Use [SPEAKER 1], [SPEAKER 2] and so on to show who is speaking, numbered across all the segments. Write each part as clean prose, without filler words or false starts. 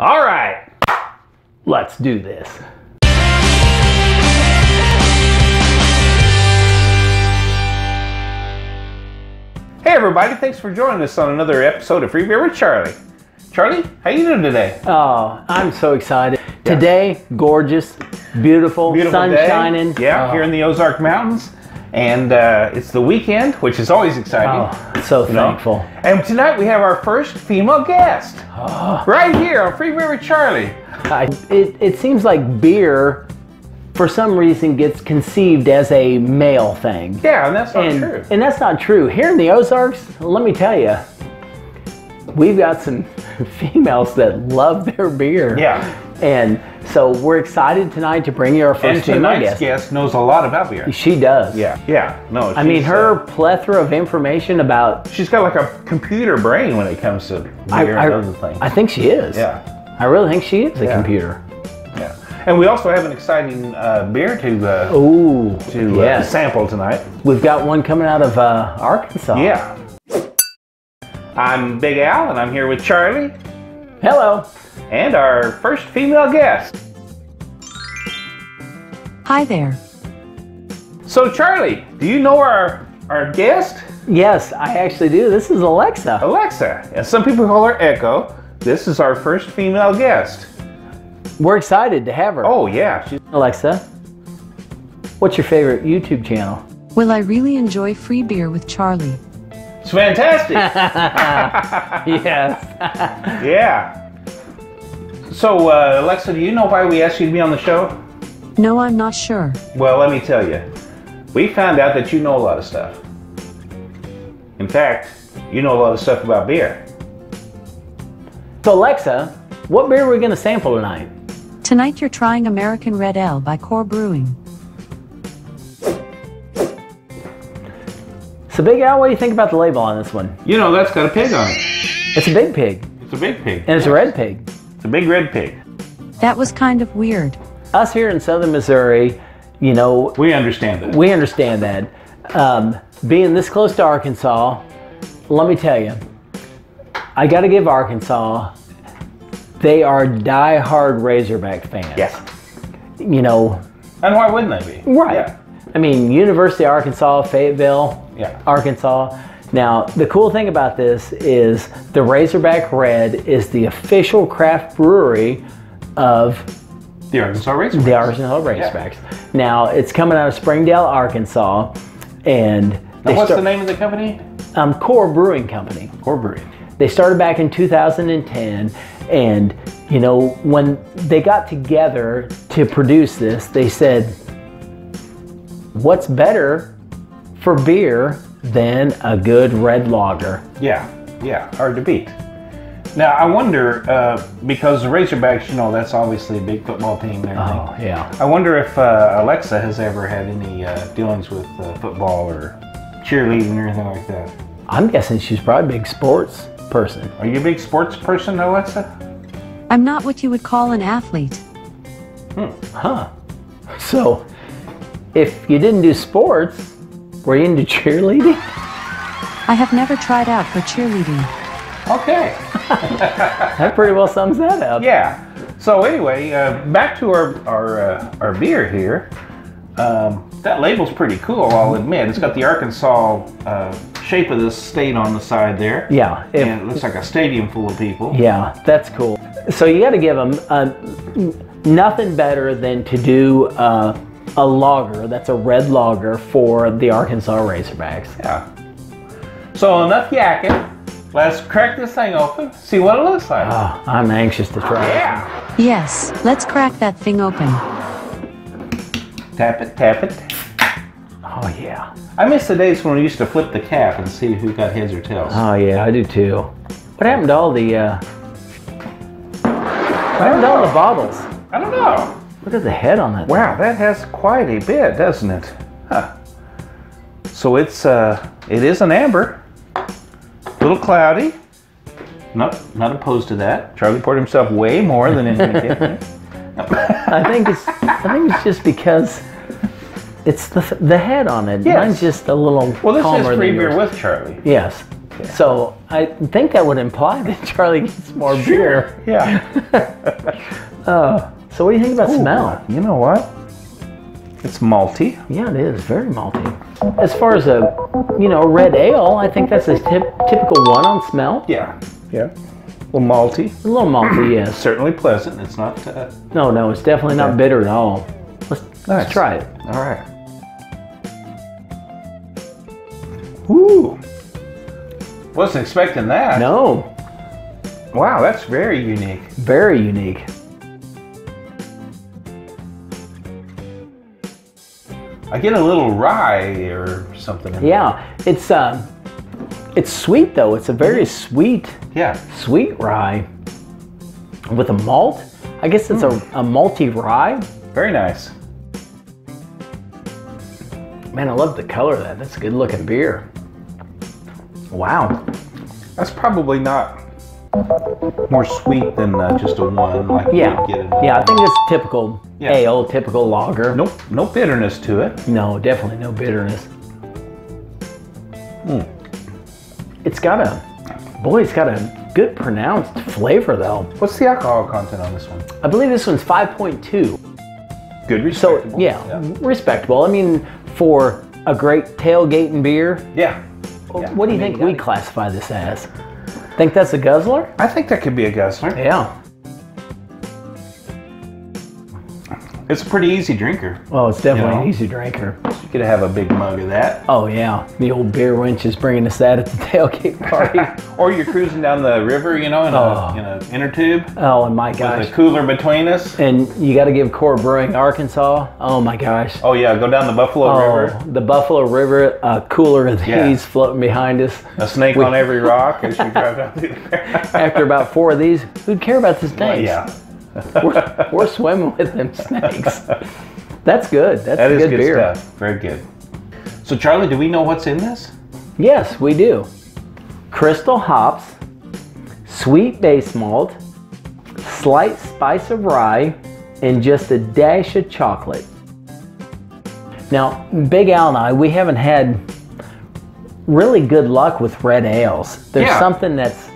[SPEAKER 1] All right, let's do this. Hey everybody, thanks for joining us on another episode of Free Beer with Charlie. Charlie, how you doing today?
[SPEAKER 2] Oh, I'm so excited. Yeah. Today, gorgeous, beautiful sun
[SPEAKER 1] day.
[SPEAKER 2] Shining.
[SPEAKER 1] Yeah, here in the Ozark Mountains. And it's the weekend, which is always exciting.
[SPEAKER 2] Oh, so thankful.
[SPEAKER 1] And tonight we have our first female guest. Right here on Free Beer with Charlie.
[SPEAKER 2] It seems like beer, for some reason, gets conceived as a male thing.
[SPEAKER 1] Yeah, and that's not true.
[SPEAKER 2] And that's not true. Here in the Ozarks, let me tell you, we've got some females that love their beer.
[SPEAKER 1] Yeah.
[SPEAKER 2] And so we're excited tonight to bring you our first female guest.
[SPEAKER 1] And tonight's guest knows a lot about beer.
[SPEAKER 2] She does.
[SPEAKER 1] Yeah. No,
[SPEAKER 2] I mean, her plethora of information about...
[SPEAKER 1] She's got like a computer brain when it comes to beer and other things.
[SPEAKER 2] I think she is.
[SPEAKER 1] Yeah.
[SPEAKER 2] I really think she is a computer.
[SPEAKER 1] Yeah. And we also have an exciting beer to sample tonight.
[SPEAKER 2] We've got one coming out of Arkansas.
[SPEAKER 1] Yeah. I'm Big Al, and I'm here with Charlie.
[SPEAKER 2] Hello.
[SPEAKER 1] And our first female guest.
[SPEAKER 3] Hi there.
[SPEAKER 1] So Charlie, do you know our guest?
[SPEAKER 2] Yes, I actually do. This is Alexa.
[SPEAKER 1] Alexa. And some people call her Echo. This is our first female guest.
[SPEAKER 2] We're excited to have her.
[SPEAKER 1] Oh yeah.
[SPEAKER 2] Alexa, what's your favorite YouTube channel?
[SPEAKER 3] Will I really enjoy free beer with Charlie?
[SPEAKER 1] It's fantastic.
[SPEAKER 2] Yes.
[SPEAKER 1] Yeah. So, Alexa, do you know why we asked you to be on the show?
[SPEAKER 3] No, I'm not sure.
[SPEAKER 1] Well, let me tell you. We found out that you know a lot of stuff. In fact, you know a lot of stuff about beer.
[SPEAKER 2] So, Alexa, what beer are we going to sample tonight?
[SPEAKER 3] Tonight you're trying American Red Ale by Brewing.
[SPEAKER 2] So, Big Al, what do you think about the label on this one?
[SPEAKER 1] You know, that's got a pig on it.
[SPEAKER 2] It's a big pig.
[SPEAKER 1] It's a big pig.
[SPEAKER 2] And it's a red pig.
[SPEAKER 1] It's a big red pig.
[SPEAKER 3] That was kind of weird.
[SPEAKER 2] Us here in southern Missouri, you know...
[SPEAKER 1] We understand that.
[SPEAKER 2] We understand that. Being this close to Arkansas, let me tell you, I got to give Arkansas, they are die-hard Razorback fans.
[SPEAKER 1] Yes.
[SPEAKER 2] You know...
[SPEAKER 1] And why wouldn't they be?
[SPEAKER 2] Right.
[SPEAKER 1] Yeah.
[SPEAKER 2] I mean, University of Arkansas, Fayetteville, Arkansas. Now, the cool thing about this is the Razorback Red is the official craft brewery of
[SPEAKER 1] the Arkansas Razorbacks.
[SPEAKER 2] The Arkansas Razorbacks.
[SPEAKER 1] Yeah.
[SPEAKER 2] Now, it's coming out of Springdale, Arkansas, and
[SPEAKER 1] what's the name of the company?
[SPEAKER 2] Core Brewing Company.
[SPEAKER 1] Core Brewing.
[SPEAKER 2] They started back in 2010, and you know, when they got together to produce this, they said, what's better for beer than a good red lager?
[SPEAKER 1] Yeah, hard to beat. Now, I wonder, because the Razorbacks, you know, that's obviously a big football team and everything.
[SPEAKER 2] Oh, yeah.
[SPEAKER 1] I wonder if Alexa has ever had any dealings with football or cheerleading or anything like that.
[SPEAKER 2] I'm guessing she's probably a big sports person.
[SPEAKER 1] Are you a big sports person, Alexa?
[SPEAKER 3] I'm not what you would call an athlete.
[SPEAKER 2] Huh. So, if you didn't do sports, were you into cheerleading?
[SPEAKER 3] I have never tried out for cheerleading.
[SPEAKER 1] Okay.
[SPEAKER 2] That pretty well sums that up.
[SPEAKER 1] Yeah. So anyway, back to our beer here. That label's pretty cool, I'll admit. It's got the Arkansas shape of the state on the side there.
[SPEAKER 2] Yeah.
[SPEAKER 1] And it looks like a stadium full of people.
[SPEAKER 2] Yeah, that's cool. So you got to give them nothing better than to do a lager, that's a red lager for the Arkansas Razorbacks.
[SPEAKER 1] Yeah. So enough yakking. Let's crack this thing open, see what it looks like.
[SPEAKER 2] Oh, I'm anxious to try it.
[SPEAKER 1] Yeah.
[SPEAKER 3] Yes, let's crack that thing open.
[SPEAKER 1] Tap it, tap it.
[SPEAKER 2] Oh, yeah.
[SPEAKER 1] I miss the days when we used to flip the cap and see who got heads or tails.
[SPEAKER 2] Oh, yeah, I do too. What happened to all the, bottles?
[SPEAKER 1] I don't know.
[SPEAKER 2] Look at the head on that.
[SPEAKER 1] Wow, that has quite a bit, doesn't it? Huh. So it is an amber. A little cloudy. Not opposed to that. Charlie poured himself way more than anything.
[SPEAKER 2] I think it's just because it's the head on it.
[SPEAKER 1] Yes.
[SPEAKER 2] Mine's just a little
[SPEAKER 1] Well, this
[SPEAKER 2] calmer
[SPEAKER 1] is free
[SPEAKER 2] than
[SPEAKER 1] beer
[SPEAKER 2] yours.
[SPEAKER 1] with Charlie.
[SPEAKER 2] Yes. So I think that would imply that Charlie gets more beer.
[SPEAKER 1] Yeah.
[SPEAKER 2] So what do you think about smell?
[SPEAKER 1] You know what? It's malty.
[SPEAKER 2] Yeah, it is very malty. As far as a, red ale, I think that's a typical one on smell.
[SPEAKER 1] Yeah. Yeah. A little malty.
[SPEAKER 2] A little malty, yes.
[SPEAKER 1] Certainly pleasant. It's not.
[SPEAKER 2] No, it's definitely not bitter at all. Let's try it.
[SPEAKER 1] All right. Ooh. Wasn't expecting that.
[SPEAKER 2] No.
[SPEAKER 1] Wow, that's very unique.
[SPEAKER 2] Very unique.
[SPEAKER 1] I get a little rye or something.
[SPEAKER 2] Yeah, it's sweet though. It's a very sweet rye with a malt. I guess it's a malty rye.
[SPEAKER 1] Very nice.
[SPEAKER 2] Man, I love the color of that. That's a good looking beer. Wow.
[SPEAKER 1] That's probably not more sweet than just a one like you would get in
[SPEAKER 2] I think it's typical ale, typical lager.
[SPEAKER 1] Nope, no bitterness to it.
[SPEAKER 2] No, definitely no bitterness. It's got a good pronounced flavor though.
[SPEAKER 1] What's the alcohol content on this one?
[SPEAKER 2] I believe this one's 5.2.
[SPEAKER 1] Good, respectable.
[SPEAKER 2] So respectable. I mean, for a great tailgating beer.
[SPEAKER 1] Yeah.
[SPEAKER 2] What do you think we classify this as? Think that's a guzzler?
[SPEAKER 1] I think that could be a guzzler.
[SPEAKER 2] Yeah.
[SPEAKER 1] It's a pretty easy drinker.
[SPEAKER 2] Oh, it's definitely an easy drinker.
[SPEAKER 1] You could have a big mug of that.
[SPEAKER 2] Oh yeah, the old beer wench is bringing us that at the tailgate party.
[SPEAKER 1] Or you're cruising down the river, in a inner tube.
[SPEAKER 2] Oh, and my gosh.
[SPEAKER 1] With a cooler between us.
[SPEAKER 2] And you got to give Core Brewing Arkansas. Oh my gosh.
[SPEAKER 1] Oh yeah, go down the Buffalo River.
[SPEAKER 2] The Buffalo River, a cooler of these floating behind us.
[SPEAKER 1] A snake on every rock as you drive down through there.
[SPEAKER 2] After about 4 of these, who'd care about the snakes?
[SPEAKER 1] Well, yeah.
[SPEAKER 2] we're swimming with them snakes. That's good. That's
[SPEAKER 1] that
[SPEAKER 2] a
[SPEAKER 1] is
[SPEAKER 2] good
[SPEAKER 1] good
[SPEAKER 2] beer.
[SPEAKER 1] Stuff. Very good. So Charlie, do we know what's in this?
[SPEAKER 2] Yes, we do. Crystal hops, sweet base malt, slight spice of rye, and just a dash of chocolate. Now, Big Al and I, we haven't had really good luck with red ales. There's something that's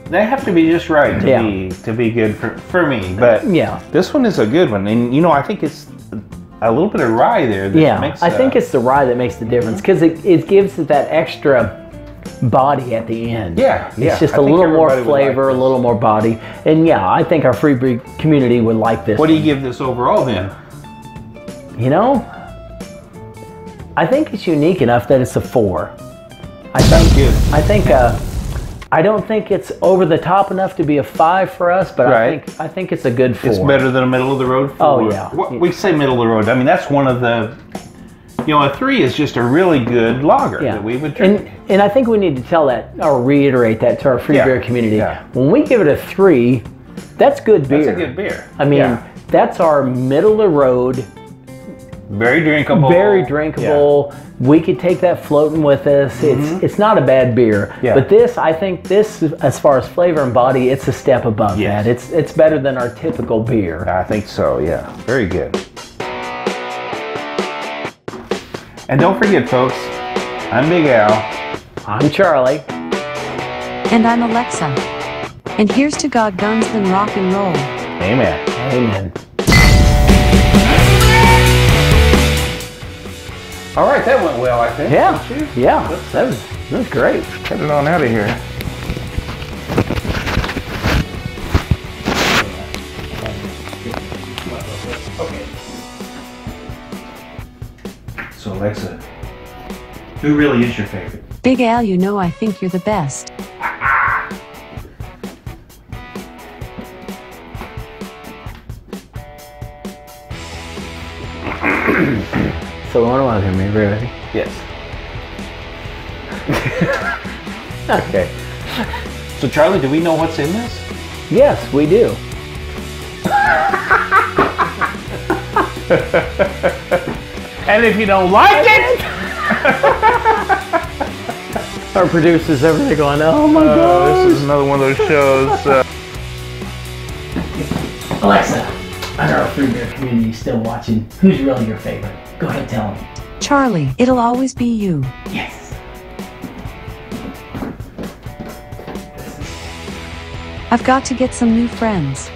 [SPEAKER 1] they have to be just right to be good for me. But this one is a good one, and I think it's a little bit of rye there. That makes,
[SPEAKER 2] I think it's the rye that makes the difference because it gives it that extra body at the end. It's just a little more flavor, a little more body, and I think our free brew community would like this.
[SPEAKER 1] What do you give this overall then?
[SPEAKER 2] I think it's unique enough that it's a 4. I don't think it's over the top enough to be a 5 for us, but I think it's a good 4.
[SPEAKER 1] It's better than a middle of the road 4.
[SPEAKER 2] Oh yeah.
[SPEAKER 1] We say middle of the road. I mean, that's one of the. A 3 is just a really good lager that we would drink.
[SPEAKER 2] And I think we need to tell that or reiterate that to our free beer community. Yeah. When we give it a 3, that's good beer.
[SPEAKER 1] That's a good beer.
[SPEAKER 2] I mean, that's our middle of the road.
[SPEAKER 1] Very drinkable.
[SPEAKER 2] Very drinkable. Yeah. We could take that floating with us. It's not a bad beer. Yeah. But I think this, as far as flavor and body, it's a step above that. It's better than our typical beer.
[SPEAKER 1] I think so, yeah. Very good. And don't forget, folks, I'm Big Al.
[SPEAKER 2] I'm Charlie.
[SPEAKER 3] And I'm Alexa. And here's to God, guns, and rock and roll.
[SPEAKER 1] Amen.
[SPEAKER 2] Amen.
[SPEAKER 1] All right, that went well, I think.
[SPEAKER 2] Yeah, that was great.
[SPEAKER 1] Get it on out of here. Okay. So Alexa, who really is your favorite?
[SPEAKER 3] Big Al, I think you're the best.
[SPEAKER 2] So what am I going to be ready?
[SPEAKER 1] Yes. Okay. So Charlie, do we know what's in this?
[SPEAKER 2] Yes, we do.
[SPEAKER 1] And if you don't like it,
[SPEAKER 2] our producers over there going, oh my God.
[SPEAKER 1] This is another one of those shows.
[SPEAKER 2] Alexa, I know our free beer community is still watching. Who's really your favorite? Go ahead and tell them.
[SPEAKER 3] Charlie, it'll always be you.
[SPEAKER 2] Yes.
[SPEAKER 3] I've got to get some new friends.